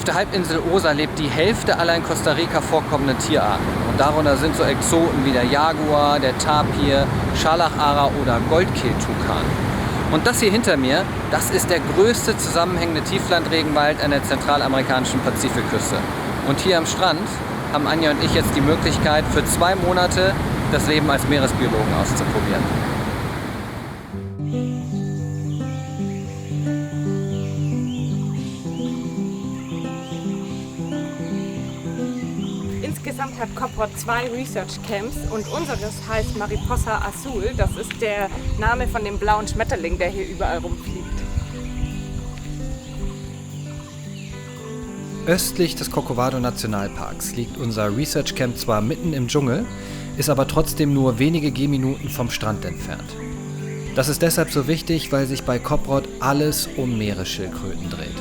der Halbinsel Osa lebt die Hälfte aller in Costa Rica vorkommenden Tierarten. Und darunter sind so Exoten wie der Jaguar, der Tapir, Scharlachara oder Goldkehltukan. Und das hier hinter mir, das ist der größte zusammenhängende Tieflandregenwald an der zentralamerikanischen Pazifikküste. Und hier am Strand haben Anja und ich jetzt die Möglichkeit, für 2 Monate das Leben als Meeresbiologen auszuprobieren. Insgesamt hat COPROD 2 Research Camps und unseres heißt Mariposa Azul. Das ist der Name von dem blauen Schmetterling, der hier überall rumfliegt. Östlich des Corcovado Nationalparks liegt unser Research Camp zwar mitten im Dschungel, ist aber trotzdem nur wenige Gehminuten vom Strand entfernt. Das ist deshalb so wichtig, weil sich bei COPROD alles um Meeresschildkröten dreht.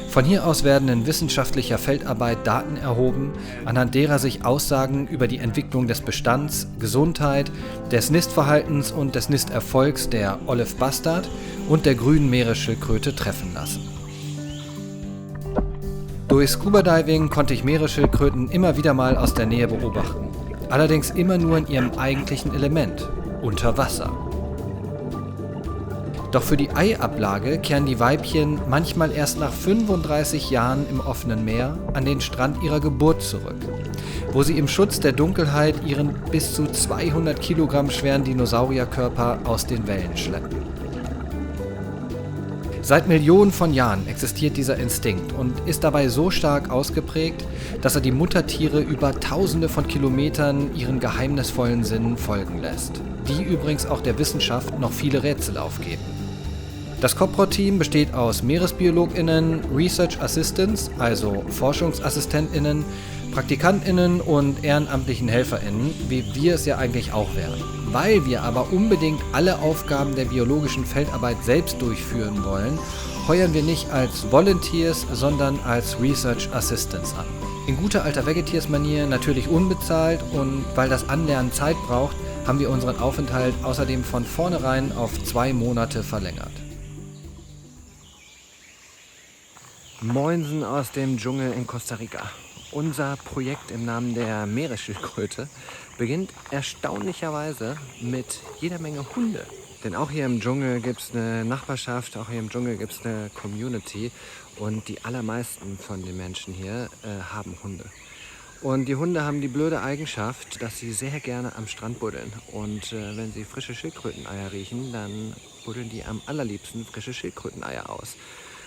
Von hier aus werden in wissenschaftlicher Feldarbeit Daten erhoben, anhand derer sich Aussagen über die Entwicklung des Bestands, Gesundheit, des Nistverhaltens und des Nisterfolgs der Olive Bastard und der grünen Meeresschildkröte treffen lassen. Durch Scuba-Diving konnte ich Meeresschildkröten immer wieder mal aus der Nähe beobachten. Allerdings immer nur in ihrem eigentlichen Element, unter Wasser. Doch für die Eiablage kehren die Weibchen manchmal erst nach 35 Jahren im offenen Meer an den Strand ihrer Geburt zurück, wo sie im Schutz der Dunkelheit ihren bis zu 200 Kilogramm schweren Dinosaurierkörper aus den Wellen schleppen. Seit Millionen von Jahren existiert dieser Instinkt und ist dabei so stark ausgeprägt, dass er die Muttertiere über Tausende von Kilometern ihren geheimnisvollen Sinnen folgen lässt, die übrigens auch der Wissenschaft noch viele Rätsel aufgeben. Das COPROD-Team besteht aus MeeresbiologInnen, Research Assistants, also ForschungsassistentInnen, PraktikantInnen und ehrenamtlichen HelferInnen, wie wir es ja eigentlich auch wären. Weil wir aber unbedingt alle Aufgaben der biologischen Feldarbeit selbst durchführen wollen, heuern wir nicht als Volunteers, sondern als Research Assistants an. In guter alter Vegeteers-Manier natürlich unbezahlt und weil das Anlernen Zeit braucht, haben wir unseren Aufenthalt außerdem von vornherein auf 2 Monate verlängert. Moinsen aus dem Dschungel in Costa Rica. Unser Projekt im Namen der Meeresschildkröte beginnt erstaunlicherweise mit jeder Menge Hunde. Denn auch hier im Dschungel gibt es eine Nachbarschaft, auch hier im Dschungel gibt es eine Community und die allermeisten von den Menschen hier haben Hunde. Und die Hunde haben die blöde Eigenschaft, dass sie sehr gerne am Strand buddeln. Und wenn sie frische Schildkröteneier riechen, dann buddeln die am allerliebsten frische Schildkröteneier aus.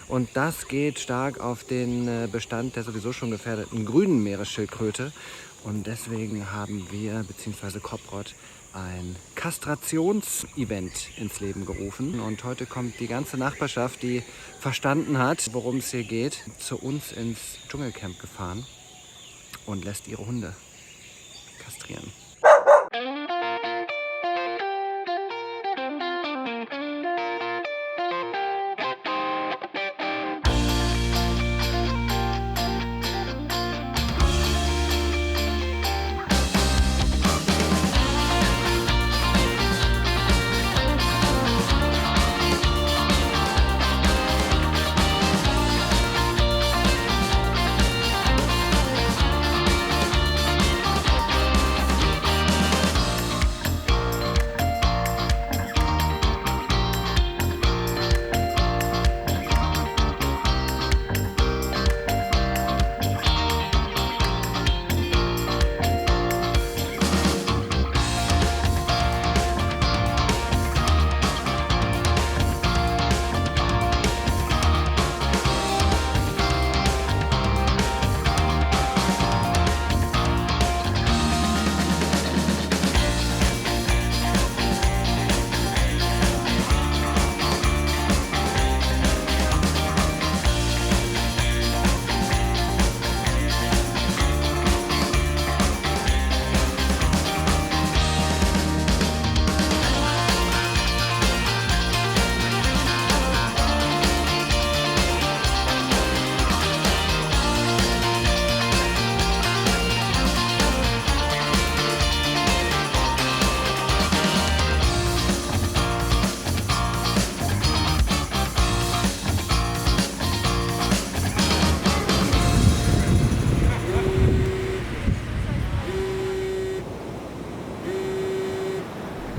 Und das geht stark auf den Bestand der sowieso schon gefährdeten grünen Meeresschildkröte. Und deswegen haben wir bzw. COPROD ein Kastrationsevent ins Leben gerufen. Und heute kommt die ganze Nachbarschaft, die verstanden hat, worum es hier geht, zu uns ins Dschungelcamp gefahren und lässt ihre Hunde kastrieren.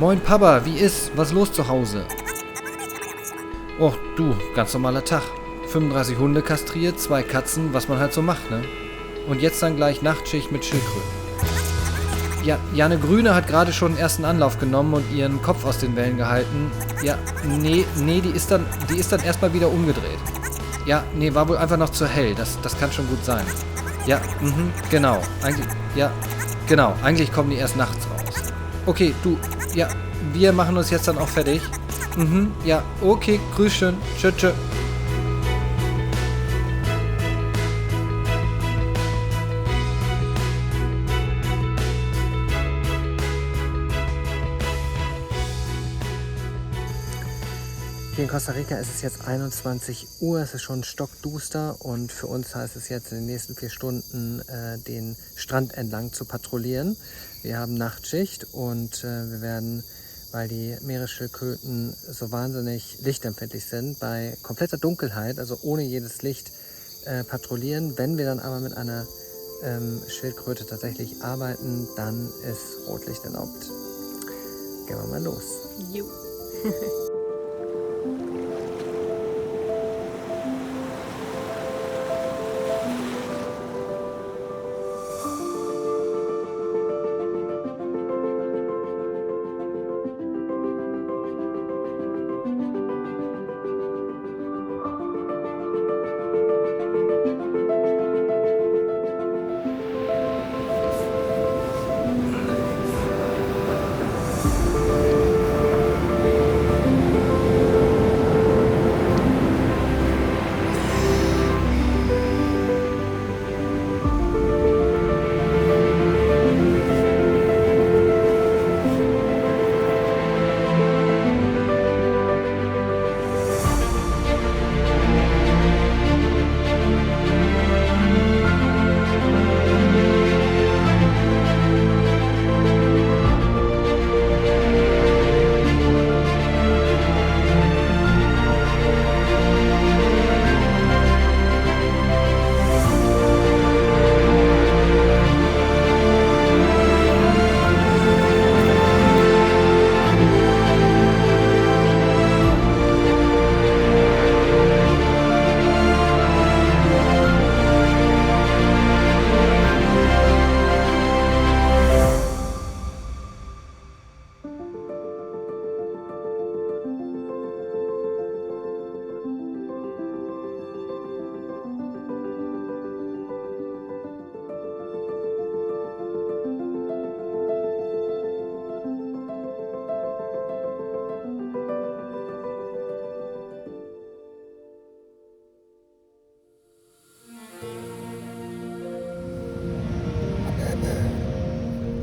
Moin Papa, wie ist? Was ist los zu Hause? Och, du, ganz normaler Tag. 35 Hunde kastriert, 2 Katzen, was man halt so macht, ne? Und jetzt dann gleich Nachtschicht mit Schildkröten. Ja, Jane Grüne hat gerade schon den ersten Anlauf genommen und ihren Kopf aus den Wellen gehalten. Ja, nee, die ist dann erstmal wieder umgedreht. Ja, nee, war wohl einfach noch zu hell, das kann schon gut sein. Ja, genau, eigentlich kommen die erst nachts raus. Okay, du, ja, wir machen uns jetzt dann auch fertig. Ja, okay, grüß schön, tschö. Hier in Costa Rica ist es jetzt 21 Uhr, es ist schon stockduster und für uns heißt es jetzt in den nächsten 4 Stunden den Strand entlang zu patrouillieren. Wir haben Nachtschicht und wir werden, weil die Meeresschildkröten so wahnsinnig lichtempfindlich sind, bei kompletter Dunkelheit, also ohne jedes Licht, patrouillieren. Wenn wir dann aber mit einer Schildkröte tatsächlich arbeiten, dann ist Rotlicht erlaubt. Gehen wir mal los. Jo.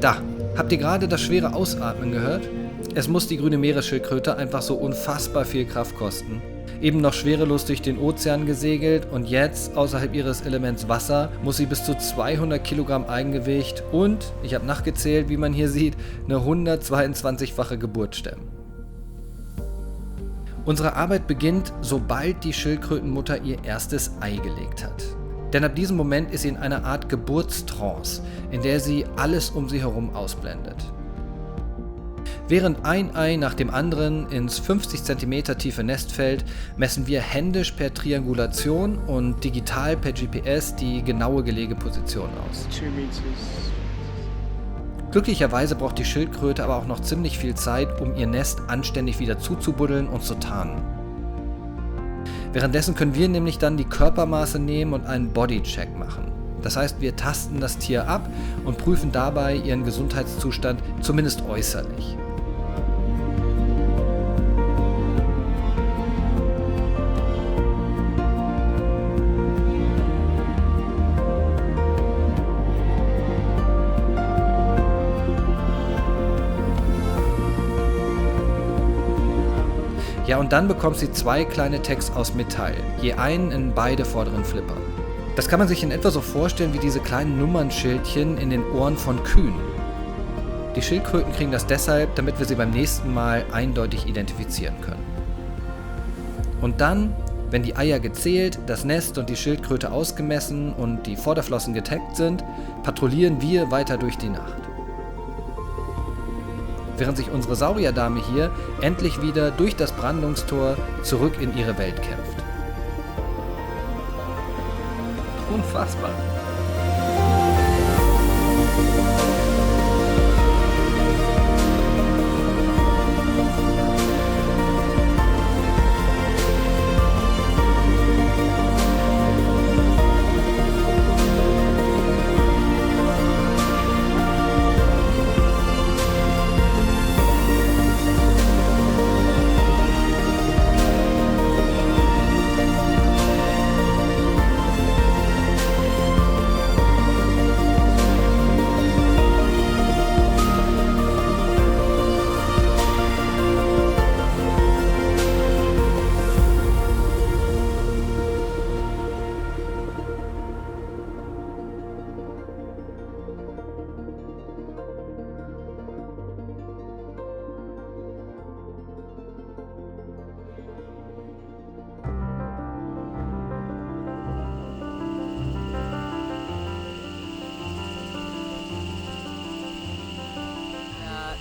Da, habt ihr gerade das schwere Ausatmen gehört? Es muss die grüne Meeresschildkröte einfach so unfassbar viel Kraft kosten. Eben noch schwerelos durch den Ozean gesegelt und jetzt, außerhalb ihres Elements Wasser, muss sie bis zu 200 Kilogramm Eigengewicht und, ich habe nachgezählt, wie man hier sieht, eine 122-fache Geburt stemmen. Unsere Arbeit beginnt, sobald die Schildkrötenmutter ihr erstes Ei gelegt hat. Denn ab diesem Moment ist sie in einer Art Geburtstrance, in der sie alles um sie herum ausblendet. Während ein Ei nach dem anderen ins 50 cm tiefe Nest fällt, messen wir händisch per Triangulation und digital per GPS die genaue Gelegeposition aus. 2 meters. Glücklicherweise braucht die Schildkröte aber auch noch ziemlich viel Zeit, um ihr Nest anständig wieder zuzubuddeln und zu tarnen. Währenddessen können wir nämlich dann die Körpermaße nehmen und einen Bodycheck machen. Das heißt, wir tasten das Tier ab und prüfen dabei ihren Gesundheitszustand, zumindest äußerlich. Ja, und dann bekommt sie 2 kleine Tags aus Metall, je einen in beide vorderen Flippern. Das kann man sich in etwa so vorstellen wie diese kleinen Nummernschildchen in den Ohren von Kühen. Die Schildkröten kriegen das deshalb, damit wir sie beim nächsten Mal eindeutig identifizieren können. Und dann, wenn die Eier gezählt, das Nest und die Schildkröte ausgemessen und die Vorderflossen getaggt sind, patrouillieren wir weiter durch die Nacht. während sich unsere Saurierdame hier endlich wieder durch das Brandungstor zurück in ihre Welt kämpft. Unfassbar.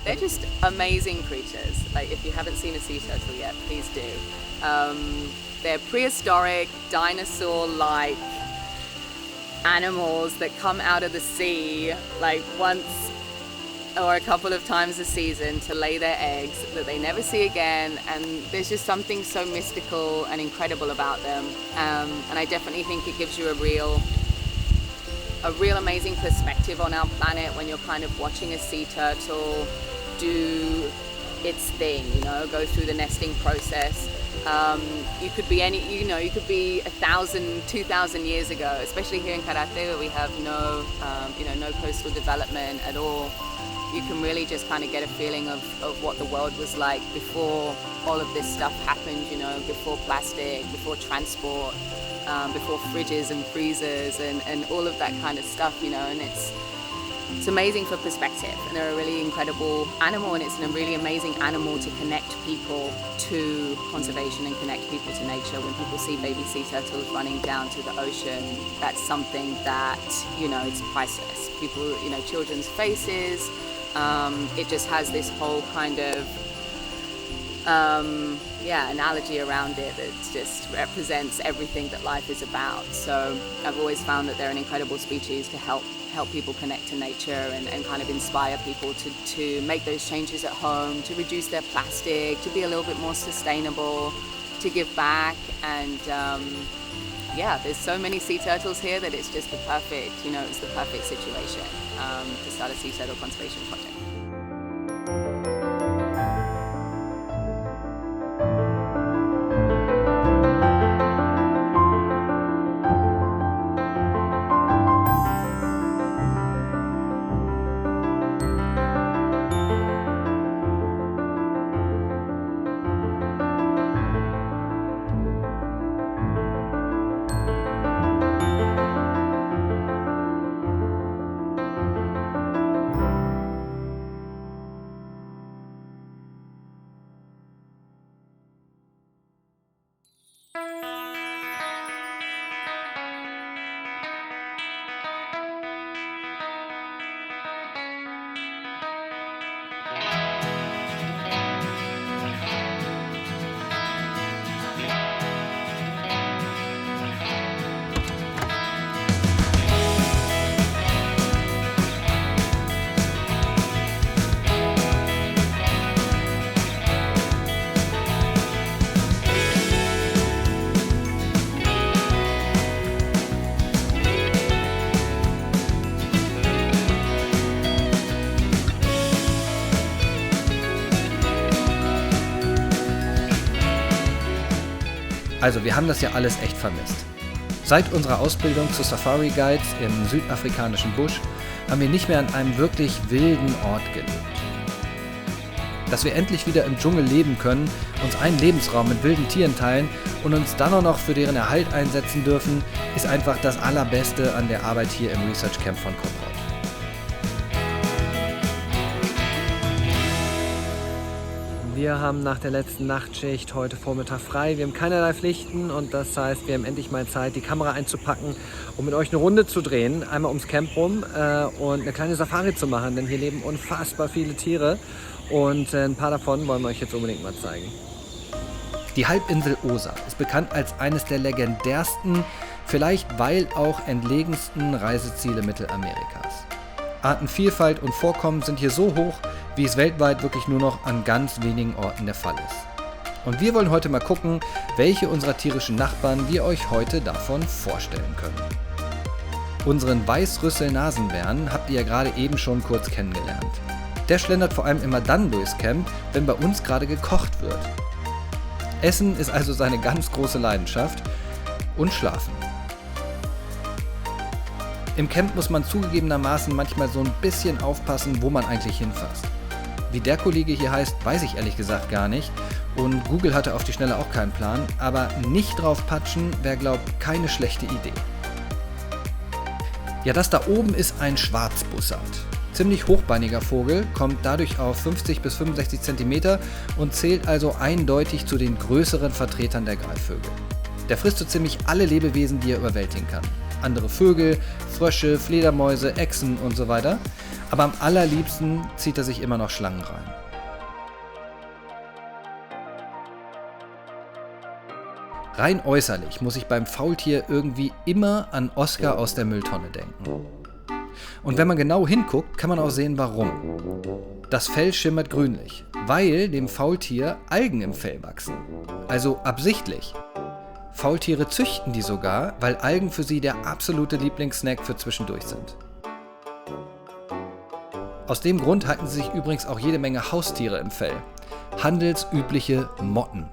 They're just amazing creatures. Like, if you haven't seen a sea turtle yet, please do. They're prehistoric, dinosaur-like animals that come out of the sea like once or a couple of times a season to lay their eggs that they never see again, and there's just something so mystical and incredible about them. And I definitely think it gives you a real amazing perspective on our planet when you're kind of watching a sea turtle do its thing, you know, go through the nesting process. You could be you could be 1,000, 2,000 years ago, especially here in Karate where we have no coastal development at all. You can really just kind of get a feeling of what the world was like before all of this stuff happened, you know, before plastic, before transport, before fridges and freezers and all of that kind of stuff, you know, and it's amazing for perspective, and they're a really incredible animal, and it's a really amazing animal to connect people to conservation and connect people to nature. When people see baby sea turtles running down to the ocean, that's something that, you know, it's priceless. People, you know, children's faces, it just has this whole kind of analogy around it that just represents everything that life is about. So I've always found that they're an incredible species to help people connect to nature and kind of inspire people to make those changes at home, to reduce their plastic, to be a little bit more sustainable, to give back. And there's so many sea turtles here that it's just the perfect situation to start a sea turtle conservation project. Also, wir haben das ja alles echt vermisst. Seit unserer Ausbildung zu Safari Guides im südafrikanischen Busch haben wir nicht mehr an einem wirklich wilden Ort gelebt. Dass wir endlich wieder im Dschungel leben können, uns einen Lebensraum mit wilden Tieren teilen und uns dann auch noch für deren Erhalt einsetzen dürfen, ist einfach das Allerbeste an der Arbeit hier im Research Camp von Coprout. Wir haben nach der letzten Nachtschicht heute Vormittag frei. Wir haben keinerlei Pflichten und das heißt, wir haben endlich mal Zeit, die Kamera einzupacken, um mit euch eine Runde zu drehen, einmal ums Camp rum und eine kleine Safari zu machen, denn hier leben unfassbar viele Tiere Und ein paar davon wollen wir euch jetzt unbedingt mal zeigen. Die Halbinsel Osa ist bekannt als eines der legendärsten, vielleicht weil auch entlegensten Reiseziele Mittelamerikas. Artenvielfalt und Vorkommen sind hier so hoch, wie es weltweit wirklich nur noch an ganz wenigen Orten der Fall ist. Und wir wollen heute mal gucken, welche unserer tierischen Nachbarn wir euch heute davon vorstellen können. Unseren Weißrüssel-Nasenbären habt ihr ja gerade eben schon kurz kennengelernt. Der schlendert vor allem immer dann durchs Camp, wenn bei uns gerade gekocht wird. Essen ist also seine ganz große Leidenschaft und Schlafen. Im Camp muss man zugegebenermaßen manchmal so ein bisschen aufpassen, wo man eigentlich hinfasst. Wie der Kollege hier heißt, weiß ich ehrlich gesagt gar nicht und Google hatte auf die Schnelle auch keinen Plan, aber nicht drauf patschen wäre, glaubt, keine schlechte Idee. Ja, das da oben ist ein Schwarzbussard. Ziemlich hochbeiniger Vogel, kommt dadurch auf 50 bis 65 cm und zählt also eindeutig zu den größeren Vertretern der Greifvögel. Der frisst so ziemlich alle Lebewesen, die er überwältigen kann. Andere Vögel, Frösche, Fledermäuse, Echsen und so weiter. Aber am allerliebsten zieht er sich immer noch Schlangen rein. Rein äußerlich muss ich beim Faultier irgendwie immer an Oskar aus der Mülltonne denken. Und wenn man genau hinguckt, kann man auch sehen, warum. Das Fell schimmert grünlich, weil dem Faultier Algen im Fell wachsen. Also absichtlich. Faultiere züchten die sogar, weil Algen für sie der absolute Lieblingssnack für zwischendurch sind. Aus dem Grund halten sie sich übrigens auch jede Menge Haustiere im Fell. Handelsübliche Motten.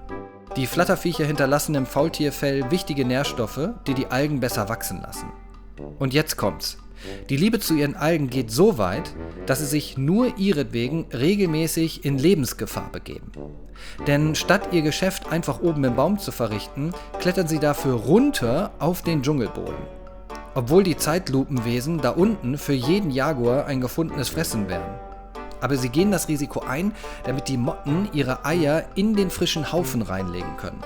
Die Flatterviecher hinterlassen im Faultierfell wichtige Nährstoffe, die die Algen besser wachsen lassen. Und jetzt kommt's. Die Liebe zu ihren Algen geht so weit, dass sie sich nur ihretwegen regelmäßig in Lebensgefahr begeben. Denn statt ihr Geschäft einfach oben im Baum zu verrichten, klettern sie dafür runter auf den Dschungelboden. Obwohl die Zeitlupenwesen da unten für jeden Jaguar ein gefundenes Fressen wären. Aber sie gehen das Risiko ein, damit die Motten ihre Eier in den frischen Haufen reinlegen können.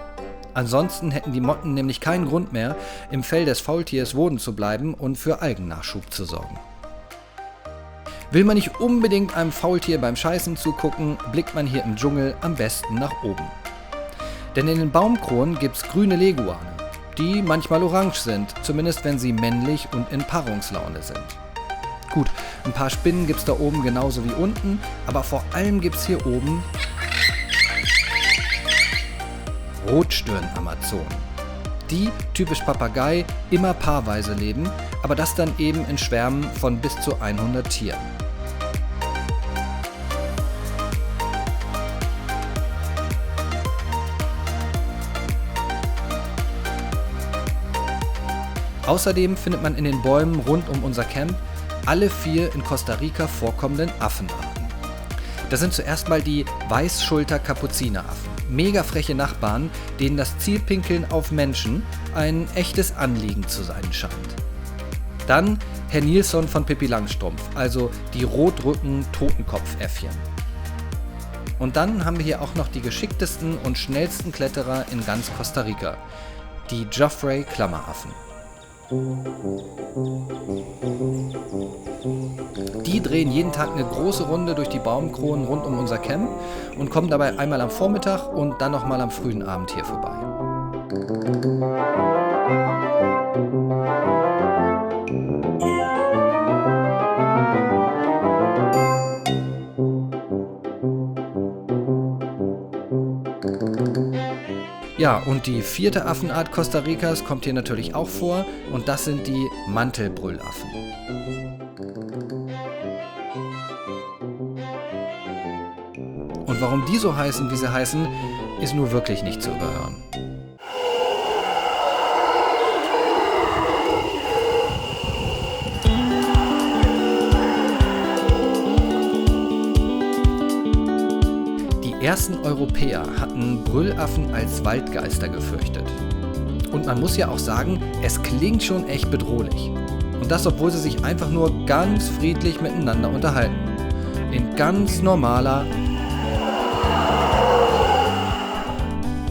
Ansonsten hätten die Motten nämlich keinen Grund mehr, im Fell des Faultiers wohnen zu bleiben und für Algennachschub zu sorgen. Will man nicht unbedingt einem Faultier beim Scheißen zugucken, blickt man hier im Dschungel am besten nach oben. Denn in den Baumkronen gibt's grüne Leguane, die manchmal orange sind, zumindest wenn sie männlich und in Paarungslaune sind. Gut, ein paar Spinnen gibt's da oben genauso wie unten, aber vor allem gibt's hier oben Rotstirn-Amazonen. Die, typisch Papagei, immer paarweise leben, aber das dann eben in Schwärmen von bis zu 100 Tieren. Außerdem findet man in den Bäumen rund um unser Camp alle 4 in Costa Rica vorkommenden Affenarten. Das sind zuerst mal die Weißschulter-Kapuzineraffen. Mega freche Nachbarn, denen das Zielpinkeln auf Menschen ein echtes Anliegen zu sein scheint. Dann Herr Nilsson von Pippi Langstrumpf, also die Rotrücken-Totenkopfäffchen. Und dann haben wir hier auch noch die geschicktesten und schnellsten Kletterer in ganz Costa Rica, die Joffrey-Klammeraffen. Die drehen jeden Tag eine große Runde durch die Baumkronen rund um unser Camp und kommen dabei einmal am Vormittag und dann nochmal am frühen Abend hier vorbei. Ja, und die 4. Affenart Costa Ricas kommt hier natürlich auch vor und das sind die Mantelbrüllaffen. Und warum die so heißen, wie sie heißen, ist nur wirklich nicht zu überhören. Die ersten Europäer hatten Brüllaffen als Waldgeister gefürchtet. Und man muss ja auch sagen, es klingt schon echt bedrohlich. Und das, obwohl sie sich einfach nur ganz friedlich miteinander unterhalten. In ganz normaler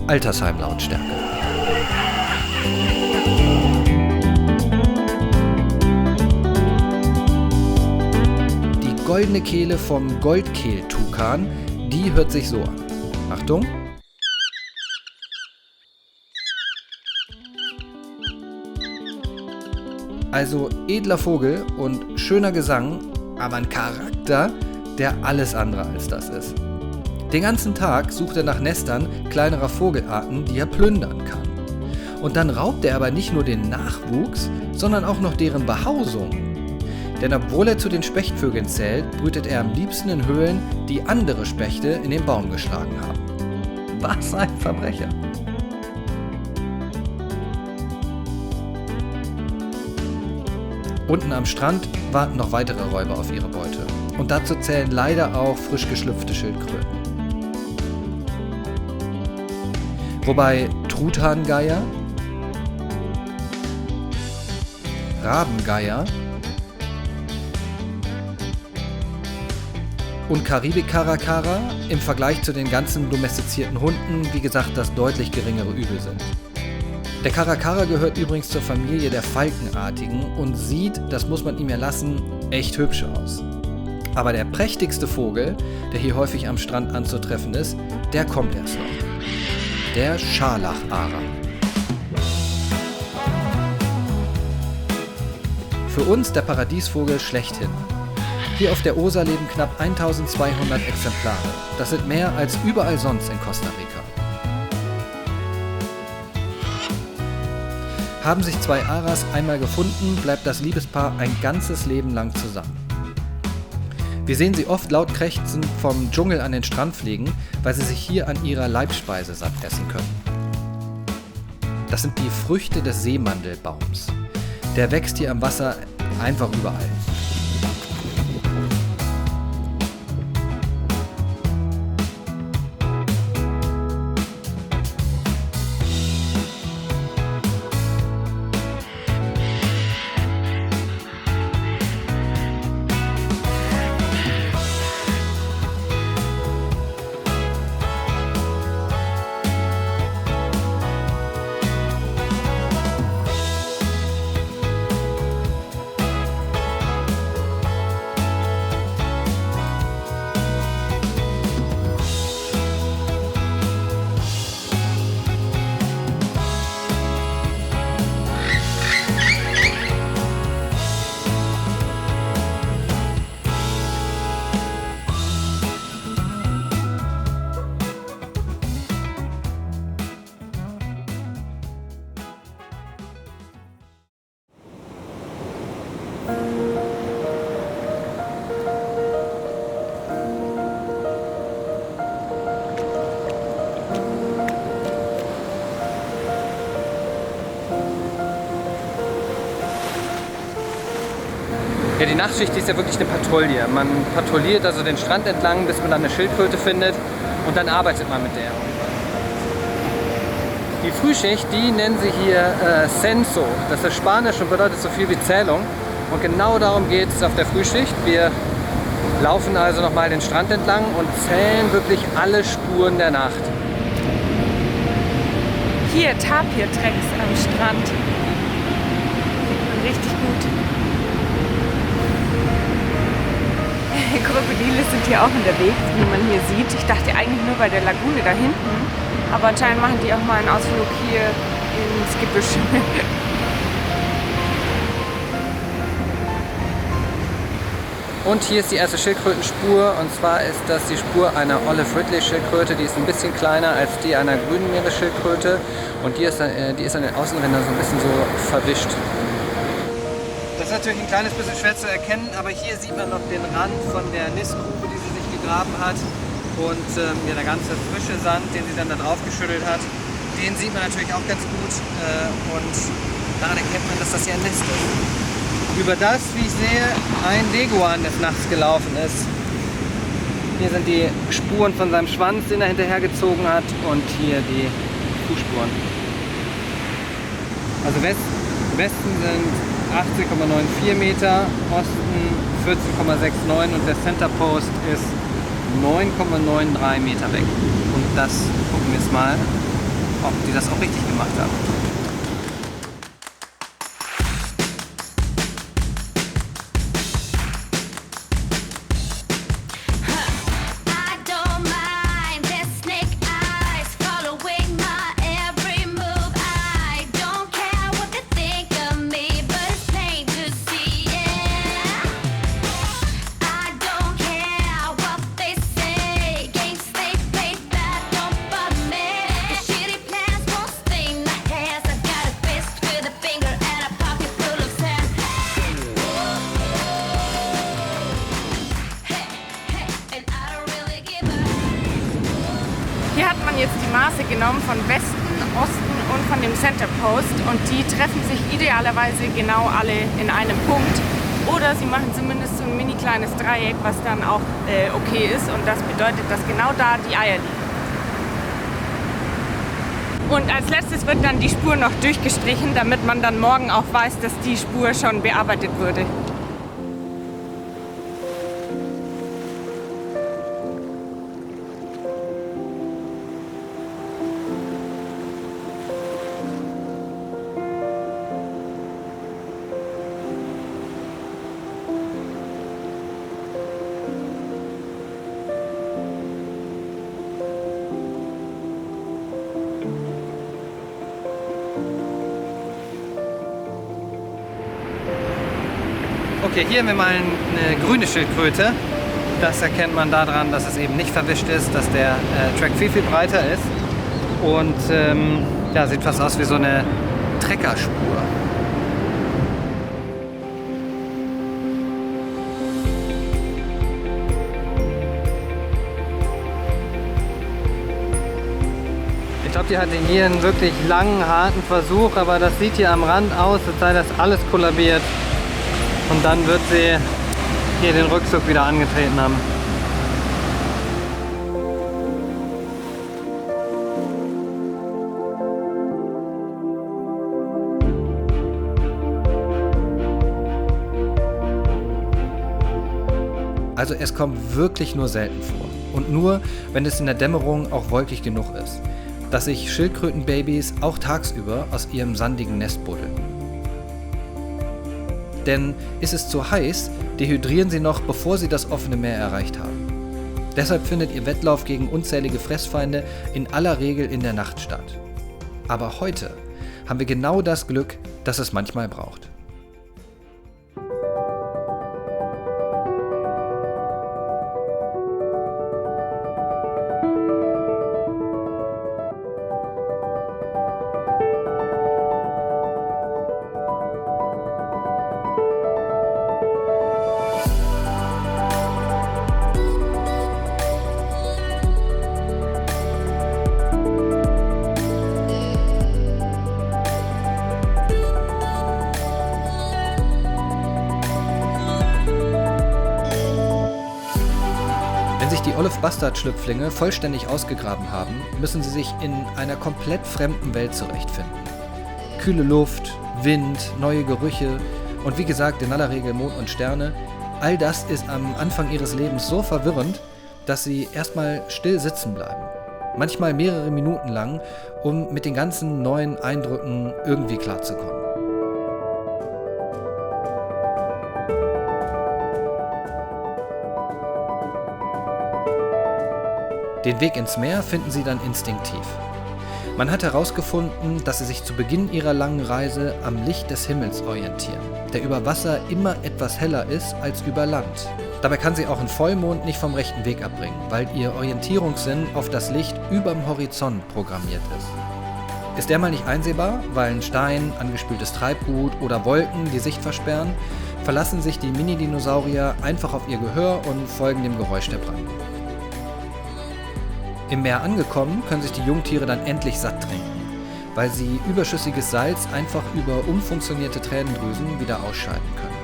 Altersheim-Lautstärke. Die goldene Kehle vom Goldkehltukan Die hört sich so an. Achtung! Also edler Vogel und schöner Gesang, aber ein Charakter, der alles andere als das ist. Den ganzen Tag sucht er nach Nestern kleinerer Vogelarten, die er plündern kann. Und dann raubt er aber nicht nur den Nachwuchs, sondern auch noch deren Behausung. Denn obwohl er zu den Spechtvögeln zählt, brütet er am liebsten in Höhlen, die andere Spechte in den Baum geschlagen haben. Was ein Verbrecher! Unten am Strand warten noch weitere Räuber auf ihre Beute. Und dazu zählen leider auch frisch geschlüpfte Schildkröten. Wobei Truthahngeier, Rabengeier und Karibik-Karakara im Vergleich zu den ganzen domestizierten Hunden, wie gesagt, das deutlich geringere Übel sind. Der Karakara gehört übrigens zur Familie der Falkenartigen und sieht, das muss man ihm ja lassen, echt hübsch aus. Aber der prächtigste Vogel, der hier häufig am Strand anzutreffen ist, der kommt erst noch. Der Scharlachara. Für uns der Paradiesvogel schlechthin. Hier auf der Osa leben knapp 1200 Exemplare. Das sind mehr als überall sonst in Costa Rica. Haben sich zwei Aras einmal gefunden, bleibt das Liebespaar ein ganzes Leben lang zusammen. Wir sehen sie oft laut krächzend vom Dschungel an den Strand fliegen, weil sie sich hier an ihrer Leibspeise satt essen können. Das sind die Früchte des Seemandelbaums. Der wächst hier am Wasser einfach überall. Ja, die Nachtschicht die ist ja wirklich eine Patrouille. Man patrouilliert also den Strand entlang, bis man dann eine Schildkröte findet und dann arbeitet man mit der. Die Frühschicht, die nennen sie hier Censo. Das ist Spanisch und bedeutet so viel wie Zählung. Und genau darum geht es auf der Frühschicht. Wir laufen also nochmal den Strand entlang und zählen wirklich alle Spuren der Nacht. Hier Tapirtracks am Strand. Richtig gut. Krokodile sind hier auch unterwegs, wie man hier sieht. Ich dachte eigentlich nur bei der Lagune da hinten. Aber anscheinend machen die auch mal einen Ausflug hier ins Gebüsch. Und hier ist die erste Schildkrötenspur, und zwar ist das die Spur einer Olive Ridley Schildkröte, die ist ein bisschen kleiner als die einer grünen Meeresschildkröte und die ist an den Außenrändern so ein bisschen so verwischt. Das ist natürlich ein kleines bisschen schwer zu erkennen, aber hier sieht man noch den Rand von der Nistgrube, die sie sich gegraben hat, und ja, der ganze frische Sand, den sie dann da drauf geschüttelt hat, den sieht man natürlich auch ganz gut und daran erkennt man, dass das hier ein Nest ist. Über das, wie ich sehe, ein Leguan des Nachts gelaufen ist. Hier sind die Spuren von seinem Schwanz, den er hinterhergezogen hat, und hier die Fußspuren. Also Westen sind 18,94 Meter, Osten 14,69 und der Center Post ist 9,93 Meter weg. Und das gucken wir jetzt mal, ob die das auch richtig gemacht haben. I don't mind. Maße genommen von Westen, Osten und von dem Center Post und die treffen sich idealerweise genau alle in einem Punkt. Oder sie machen zumindest so ein mini kleines Dreieck, was dann auch okay ist und das bedeutet, dass genau da die Eier liegen. Und als letztes wird dann die Spur noch durchgestrichen, damit man dann morgen auch weiß, dass die Spur schon bearbeitet wurde. Okay, hier haben wir mal eine grüne Schildkröte. Das erkennt man daran, dass es eben nicht verwischt ist, dass der Track viel, viel breiter ist. Und ja, sieht fast aus wie so eine Treckerspur. Ich glaube, die hatte hier einen wirklich langen, harten Versuch, aber das sieht hier am Rand aus, als sei das alles kollabiert. Und dann wird sie hier den Rückzug wieder angetreten haben. Also es kommt wirklich nur selten vor. Und nur, wenn es in der Dämmerung auch wolkig genug ist, dass sich Schildkrötenbabys auch tagsüber aus ihrem sandigen Nest buddeln. Denn ist es zu heiß, dehydrieren sie noch, bevor sie das offene Meer erreicht haben. Deshalb findet ihr Wettlauf gegen unzählige Fressfeinde in aller Regel in der Nacht statt. Aber heute haben wir genau das Glück, das es manchmal braucht. Wenn sich die Olive-Bastard-Schlüpflinge vollständig ausgegraben haben, müssen sie sich in einer komplett fremden Welt zurechtfinden. Kühle Luft, Wind, neue Gerüche und wie gesagt in aller Regel Mond und Sterne, all das ist am Anfang ihres Lebens so verwirrend, dass sie erstmal still sitzen bleiben. Manchmal mehrere Minuten lang, um mit den ganzen neuen Eindrücken irgendwie klarzukommen. Den Weg ins Meer finden sie dann instinktiv. Man hat herausgefunden, dass sie sich zu Beginn ihrer langen Reise am Licht des Himmels orientieren, der über Wasser immer etwas heller ist als über Land. Dabei kann sie auch ein Vollmond nicht vom rechten Weg abbringen, weil ihr Orientierungssinn auf das Licht überm Horizont programmiert ist. Ist der mal nicht einsehbar, weil ein Stein, angespültes Treibgut oder Wolken die Sicht versperren, verlassen sich die Mini-Dinosaurier einfach auf ihr Gehör und folgen dem Geräusch der Brandung. Im Meer angekommen, können sich die Jungtiere dann endlich satt trinken, weil sie überschüssiges Salz einfach über umfunktionierte Tränendrüsen wieder ausscheiden können.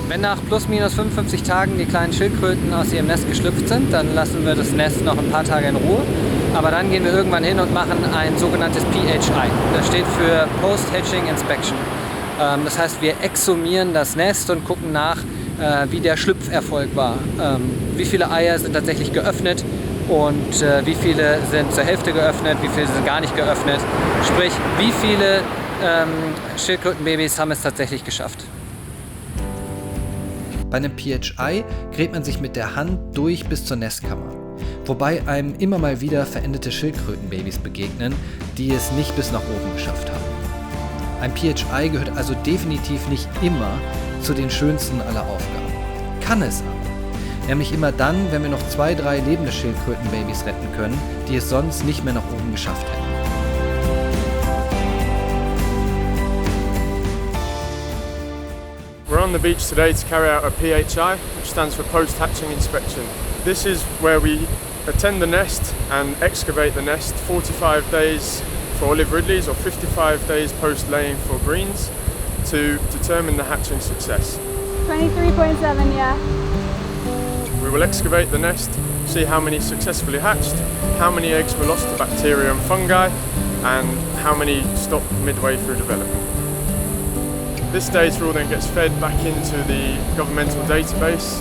Wenn nach plus minus 55 Tagen die kleinen Schildkröten aus ihrem Nest geschlüpft sind, dann lassen wir das Nest noch ein paar Tage in Ruhe. Aber dann gehen wir irgendwann hin und machen ein sogenanntes PHI. Das steht für Post-Hatching Inspection. Das heißt, wir exhumieren das Nest und gucken nach, wie der Schlüpferfolg war. Wie viele Eier sind tatsächlich geöffnet und wie viele sind zur Hälfte geöffnet, wie viele sind gar nicht geöffnet. Sprich, wie viele Schildkrötenbabys haben es tatsächlich geschafft. Bei einem PHI gräbt man sich mit der Hand durch bis zur Nestkammer. wobei einem immer mal wieder verendete Schildkrötenbabys begegnen, die es nicht bis nach oben geschafft haben. Ein PHI gehört also definitiv nicht immer zu den schönsten aller Aufgaben. Kann es aber. Nämlich immer dann, wenn wir noch 2, 3 lebende Schildkrötenbabys retten können, die es sonst nicht mehr nach oben geschafft hätten. We're on the beach today to carry out a PHI, which stands for Post-Hatching Inspection. This is where we attend the nest and excavate the nest 45 days for olive ridleys or 55 days post-laying for greens to determine the hatching success. 23.7, yeah. We will excavate the nest, see how many successfully hatched, how many eggs were lost to bacteria and fungi, and how many stopped midway through development. This data all then gets fed back into the governmental database,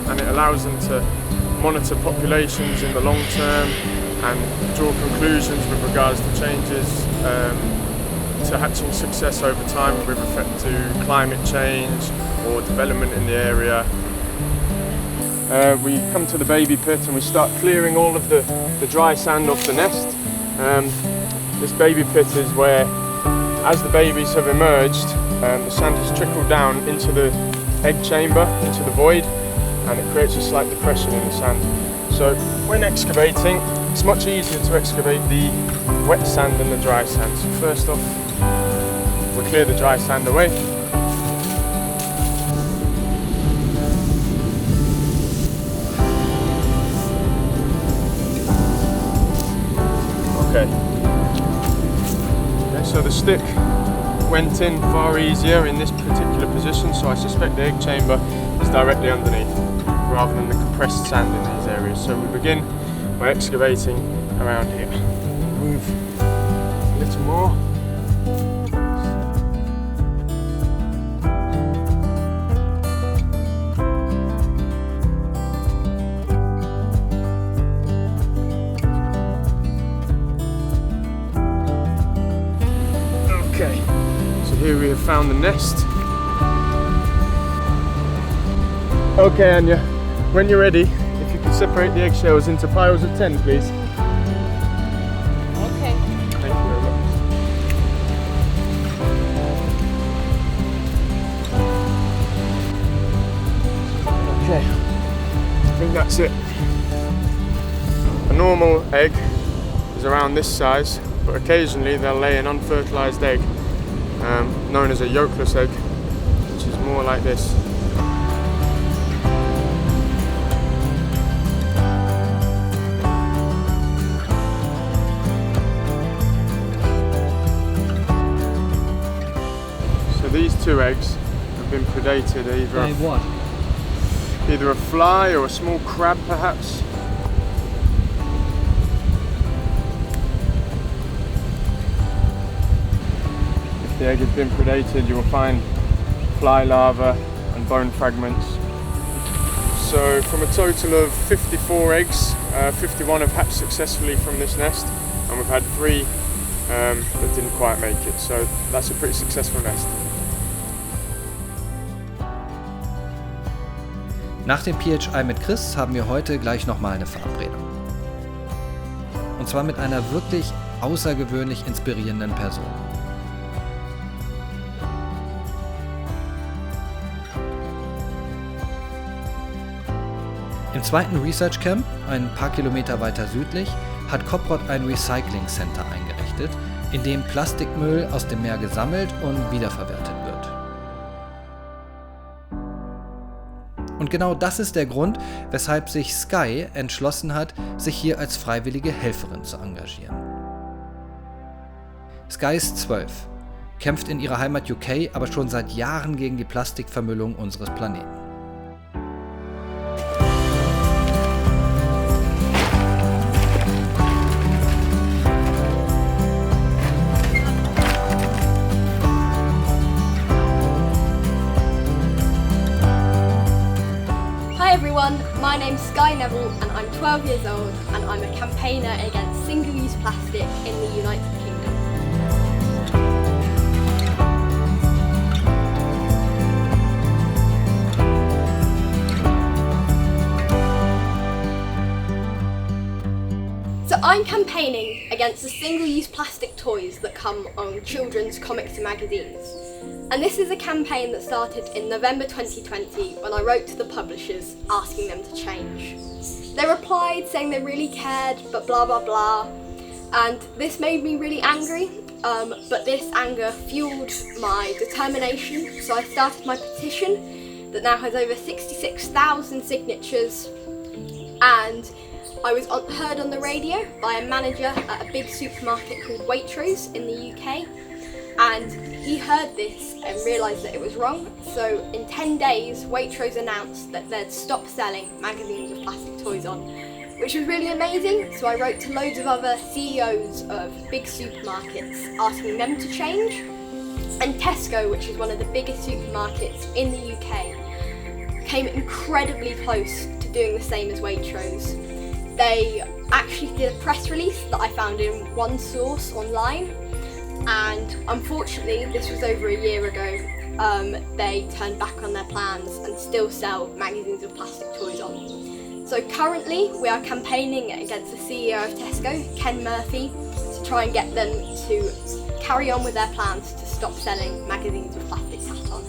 and it allows them to monitor populations in the long term and draw conclusions with regards to changes to hatching success over time with respect to climate change or development in the area. We come to the baby pit and we start clearing all of the dry sand off the nest. This baby pit is where, as the babies have emerged, the sand has trickled down into the egg chamber, into the void, and it creates a slight depression in the sand. So when excavating, it's much easier to excavate the wet sand than the dry sand. So first off, we clear the dry sand away. Okay, so the stick went in far easier in this particular position, so I suspect the egg chamber is directly underneath rather than the compressed sand in these areas. So we begin by excavating around here. Move a little more. Okay, so here we have found the nest. Okay, Anya, when you're ready, if you could separate the eggshells into piles of 10, please. Okay. Thank you very much. Okay, I think that's it. A normal egg is around this size, but occasionally they'll lay an unfertilized egg, known as a yolkless egg, which is more like this. So these 2 eggs have been predated either a fly or a small crab perhaps. If the egg has been predated, you will find fly larvae and bone fragments. So from a total of 54 eggs, 51 have hatched successfully from this nest, and we've had 3 that didn't quite make it, so that's a pretty successful nest. Nach dem PHI mit Chris haben wir heute gleich nochmal eine Verabredung. Und zwar mit einer wirklich außergewöhnlich inspirierenden Person. Im zweiten Research Camp, ein paar Kilometer weiter südlich, hat Coprod ein Recycling Center eingerichtet, in dem Plastikmüll aus dem Meer gesammelt und wiederverwertet wird. Und genau das ist der Grund, weshalb sich Sky entschlossen hat, sich hier als freiwillige Helferin zu engagieren. Sky ist 12, kämpft in ihrer Heimat UK aber schon seit Jahren gegen die Plastikvermüllung unseres Planeten. My name's Sky Neville and I'm 12 years old and I'm a campaigner against single-use plastic in the United Kingdom. I'm campaigning against the single-use plastic toys that come on children's comics and magazines. And this is a campaign that started in November 2020 when I wrote to the publishers asking them to change. They replied saying they really cared, but blah blah blah. And this made me really angry, but this anger fueled my determination, so I started my petition that now has over 66,000 signatures, and I was heard on the radio by a manager at a big supermarket called Waitrose in the UK, and he heard this and realised that it was wrong, so in 10 days Waitrose announced that they'd stop selling magazines with plastic toys on, which was really amazing. So I wrote to loads of other CEOs of big supermarkets asking them to change, and Tesco, which is one of the biggest supermarkets in the UK, came incredibly close to doing the same as Waitrose. They actually did a press release that I found in one source online, and unfortunately this was over a year ago. They turned back on their plans and still sell magazines with plastic toys on. So currently we are campaigning against the CEO of Tesco, Ken Murphy, to try and get them to carry on with their plans to stop selling magazines with plastic cat on.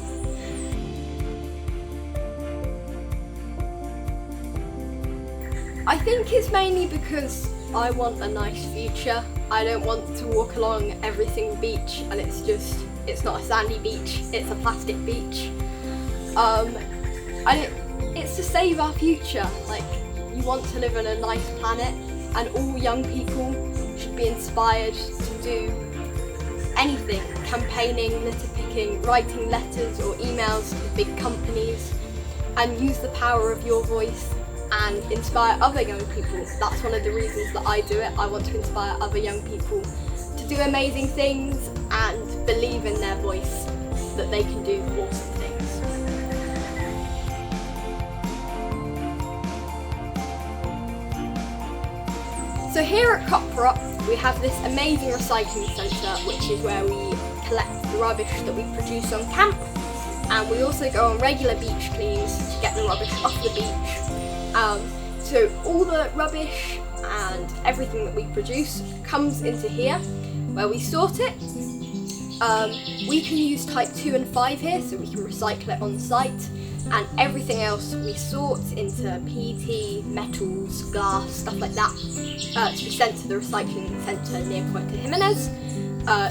I think it's mainly because I want a nice future. I don't want to walk along every single beach and it's not a sandy beach, it's a plastic beach. It's to save our future. Like, you want to live on a nice planet, and all young people should be inspired to do anything: campaigning, litter picking, writing letters or emails to big companies, and use the power of your voice and inspire other young people. That's one of the reasons that I do it. I want to inspire other young people to do amazing things and believe in their voice, that they can do awesome things. So here at Coprot, we have this amazing recycling centre, which is where we collect the rubbish that we produce on camp, and we also go on regular beach cleans to get the rubbish off the beach. So all the rubbish and everything that we produce comes into here, where we sort it. We can use type 2 and 5 here, so we can recycle it on site, and everything else we sort into PET, metals, glass, stuff like that, to be sent to the recycling centre near Puerto Jimenez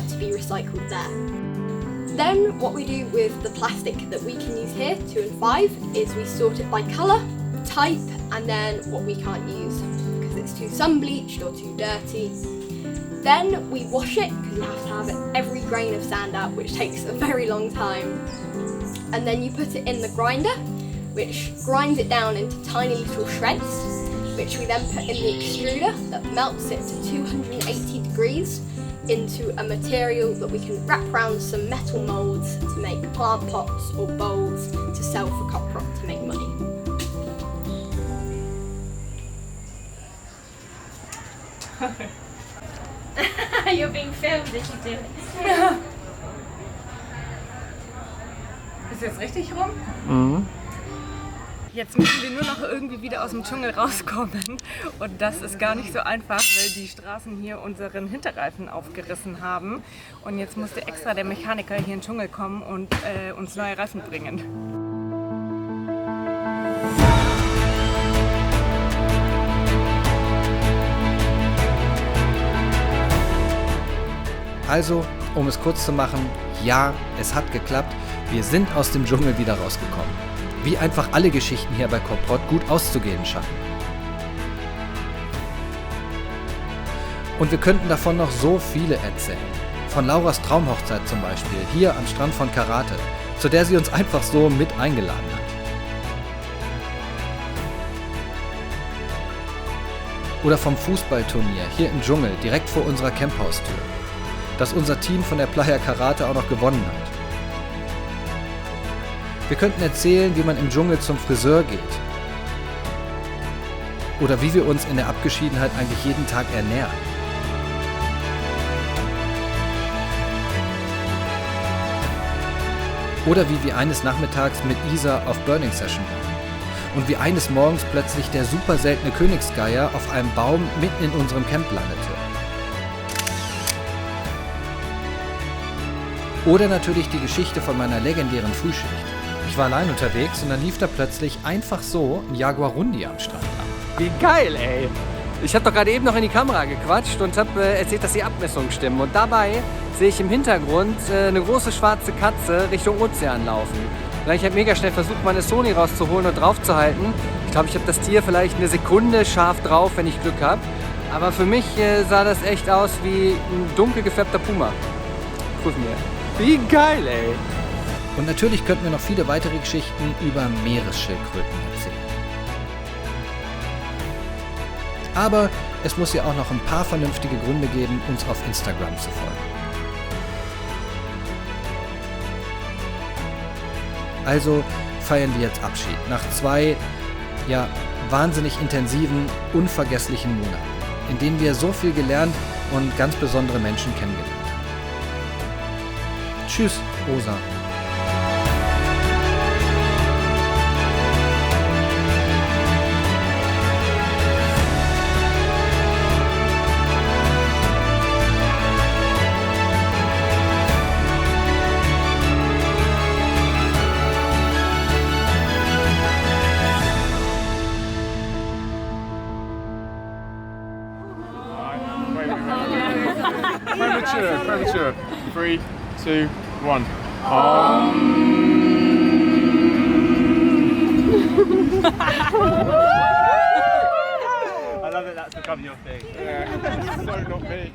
to be recycled there. Then what we do with the plastic that we can use here, 2 and 5, is we sort it by colour, type, and then what we can't use because it's too sun-bleached or too dirty. Then we wash it, because you have to have every grain of sand out, which takes a very long time. And then you put it in the grinder, which grinds it down into tiny little shreds, which we then put in the extruder that melts it to 280 degrees into a material that we can wrap around some metal moulds to make plant pots or bowls to sell for Coprot to make money. You're being filmed, if you do it. Ist jetzt richtig rum? Mhm. Jetzt müssen wir nur noch irgendwie wieder aus dem Dschungel rauskommen. Und das ist gar nicht so einfach, weil die Straßen hier unseren Hinterreifen aufgerissen haben. Und jetzt musste extra der Mechaniker hier in den Dschungel kommen und uns neue Reifen bringen. Also, um es kurz zu machen, ja, es hat geklappt. Wir sind aus dem Dschungel wieder rausgekommen. Wie einfach alle Geschichten hier bei Coprot gut auszugehen scheinen. Und wir könnten davon noch so viele erzählen. Von Lauras Traumhochzeit zum Beispiel, hier am Strand von Karate, zu der sie uns einfach so mit eingeladen hat. Oder vom Fußballturnier hier im Dschungel, direkt vor unserer Camphaustür, das unser Team von der Playa Karate auch noch gewonnen hat. Wir könnten erzählen, wie man im Dschungel zum Friseur geht. Oder wie wir uns in der Abgeschiedenheit eigentlich jeden Tag ernähren. Oder wie wir eines Nachmittags mit Isa auf Burning Session waren. und wie eines Morgens plötzlich der super seltene Königsgeier auf einem Baum mitten in unserem Camp landete. Oder natürlich die Geschichte von meiner legendären Frühschicht. Ich war allein unterwegs und dann lief da plötzlich einfach so ein Jaguarundi am Strand lang. Wie geil, ey! Ich habe doch gerade eben noch in die Kamera gequatscht und habe erzählt, dass die Abmessungen stimmen. Und dabei sehe ich im Hintergrund eine große schwarze Katze Richtung Ozean laufen. Ich habe mega schnell versucht, meine Sony rauszuholen und draufzuhalten. Ich glaube, ich habe das Tier vielleicht eine Sekunde scharf drauf, wenn ich Glück habe. Aber für mich sah das echt aus wie ein dunkel gefärbter Puma. Guck mir. Wie geil, ey! Und natürlich könnten wir noch viele weitere Geschichten über Meeresschildkröten erzählen. Aber es muss ja auch noch ein paar vernünftige Gründe geben, uns auf Instagram zu folgen. Also feiern wir jetzt Abschied nach 2, wahnsinnig intensiven, unvergesslichen Monaten, in denen wir so viel gelernt und ganz besondere Menschen kennengelernt haben. Tschüss, Rosa. Premature. 3, 2, 1. I love that that's become your thing. Yeah, so not me.